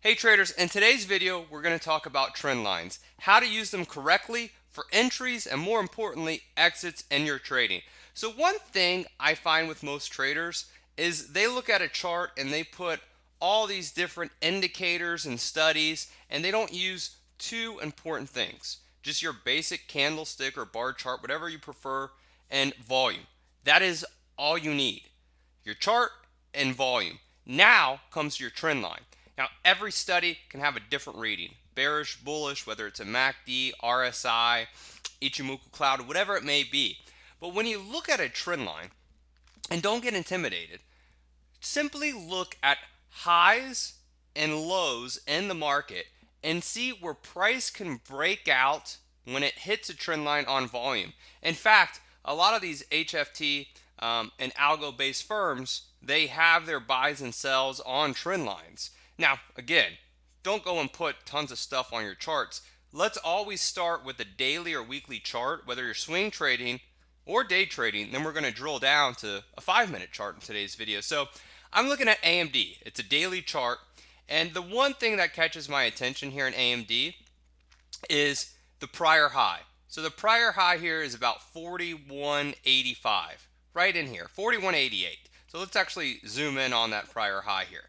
Hey traders, in today's video we're going to talk about trend lines, how to use them correctly for entries and more importantly exits in your trading. So one thing I find with most traders is they look at a chart and they put all these different indicators and studies and they don't use two important things. Just your basic candlestick or bar chart, whatever you prefer, and volume. That is all you need. Your chart and volume. Now comes your trend line. Now, every study can have a different reading. Bearish, bullish, whether it's a MACD, RSI, Ichimoku cloud, whatever it may be. But when you look at a trend line, and don't get intimidated, simply look at highs and lows in the market and see where price can break out when it hits a trend line on volume. In fact, a lot of these HFT and algo based firms, they have their buys and sells on trend lines. Now, again, don't go and put tons of stuff on your charts. Let's always start with a daily or weekly chart, whether you're swing trading or day trading. Then we're going to drill down to a 5-minute chart in today's video. So I'm looking at AMD. It's a daily chart. And the one thing that catches my attention here in AMD is the prior high. So the prior high here is about 41.85, right in here, 41.88. So let's actually zoom in on that prior high here.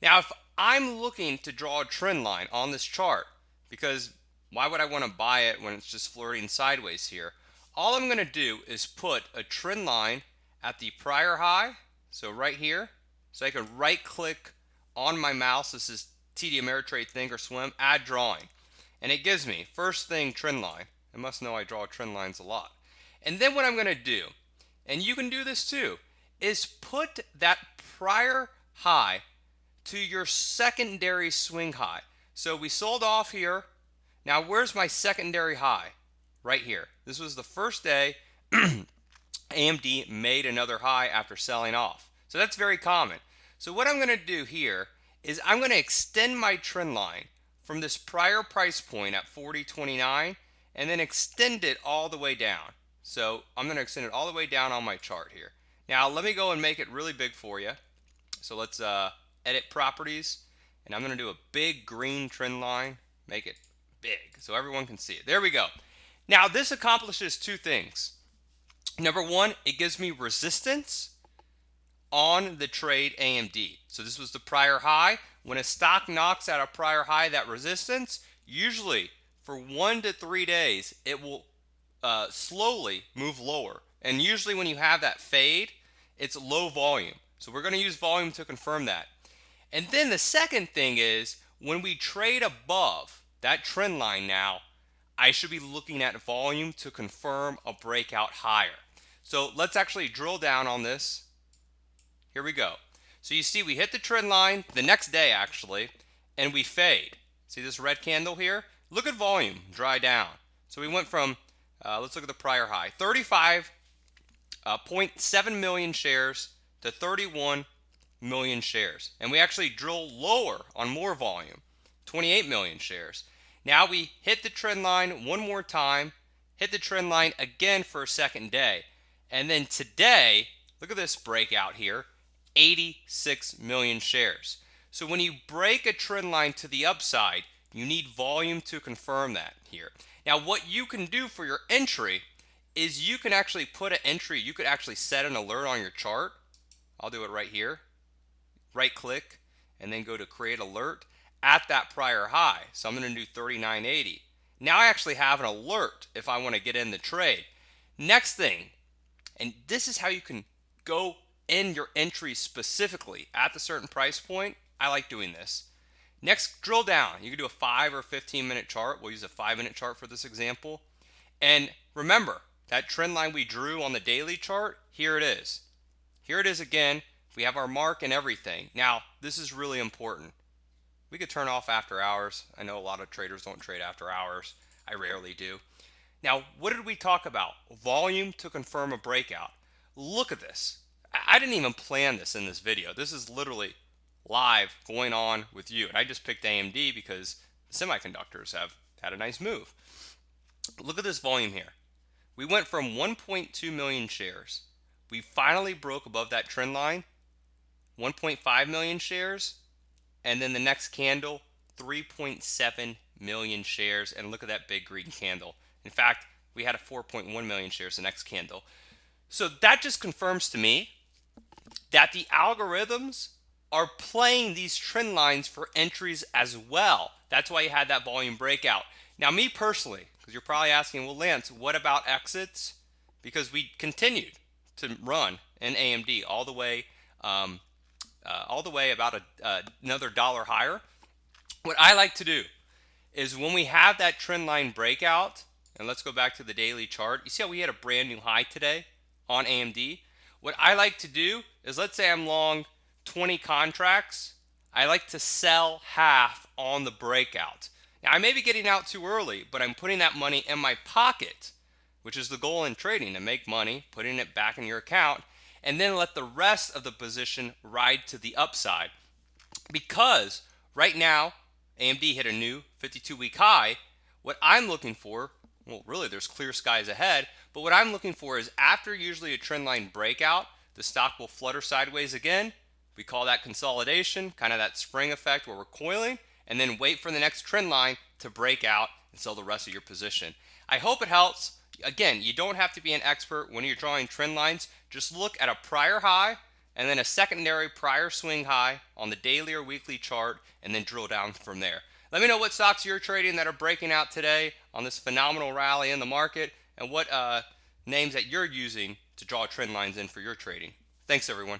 Now, if I'm looking to draw a trend line on this chart, because why would I want to buy it when it's just flirting sideways here? All I'm going to do is put a trend line at the prior high, so right here. So I can right click on my mouse. This is TD Ameritrade Thinkorswim, add drawing. And it gives me, first thing, trend line. I must know I draw trend lines a lot. And then what I'm going to do, and you can do this too, is put that prior high to your secondary swing high. So we sold off here. Now where's my secondary high? Right here. This was the first day AMD made another high after selling off. So that's very common. So what I'm going to do here is I'm going to extend my trend line from this prior price point at 40.29 and then extend it all the way down. So I'm going to extend it all the way down on my chart here. Now let me go and make it really big for you. So let's edit properties, and I'm going to do a big green trend line, make it big so everyone can see it. There we go. Now this accomplishes two things. Number one, it gives me resistance on the trade AMD. So this was the prior high. When a stock knocks at a prior high, that resistance, usually for 1 to 3 days, it will slowly move lower. And usually when you have that fade, it's low volume. So we're going to use volume to confirm that. And then the second thing is when we trade above that trend line now, I should be looking at volume to confirm a breakout higher. So let's actually drill down on this. Here we go. So you see we hit the trend line the next day actually, and we fade. See this red candle here? Look at volume dry down. So we went from, let's look at the prior high, 35.7 million shares to 31 million shares. And we actually drill lower on more volume, 28 million shares. Now we hit the trend line one more time, hit the trend line again for a second day. And then today, look at this breakout here, 86 million shares. So when you break a trend line to the upside, you need volume to confirm that here. Now what you can do for your entry is you can actually put an entry, you could actually set an alert on your chart. I'll do it right here. Right click and then go to create alert at that prior high. So I'm going to do 39.80. Now I actually have an alert if I want to get in the trade. Next thing, and this is how you can go in your entry specifically at the certain price point. I like doing this. Next, drill down. You can do a 5 or 15-minute chart. We'll use a 5-minute chart for this example. And remember, that trend line we drew on the daily chart, here it is. Here it is again. We have our mark and everything. Now, this is really important. We could turn off after hours. I know a lot of traders don't trade after hours. I rarely do. Now, what did we talk about? Volume to confirm a breakout. Look at this. I didn't even plan this in this video. This is literally live going on with you. And I just picked AMD because semiconductors have had a nice move. Look at this volume here. We went from 1.2 million shares. We finally broke above that trend line, 1.5 million shares. And then the next candle, 3.7 million shares, and look at that big green candle. In fact, we had a 4.1 million shares the next candle. So that just confirms to me that the algorithms are playing these trend lines for entries as well. That's why you had that volume breakout. Now, me personally, because you're probably asking, well, Lance, what about exits? Because we continued to run in AMD all the way about another dollar higher. What I like to do is when we have that trend line breakout, and let's go back to the daily chart. You see how we had a brand new high today on AMD? What I like to do is, let's say I'm long 20 contracts, I like to sell half on the breakout. Now, I may be getting out too early, but I'm putting that money in my pocket, which is the goal in trading, to make money, putting it back in your account, and then let the rest of the position ride to the upside. Because right now, AMD hit a new 52-week high. What I'm looking for, well, really, there's clear skies ahead, but what I'm looking for is, after usually a trend line breakout, the stock will flutter sideways again. We call that consolidation, kind of that spring effect where we're coiling, and then wait for the next trend line to break out and sell the rest of your position. I hope it helps. Again, you don't have to be an expert when you're drawing trend lines. Just look at a prior high and then a secondary prior swing high on the daily or weekly chart, and then drill down from there. Let me know what stocks you're trading that are breaking out today on this phenomenal rally in the market, and what names that you're using to draw trend lines in for your trading. Thanks, everyone.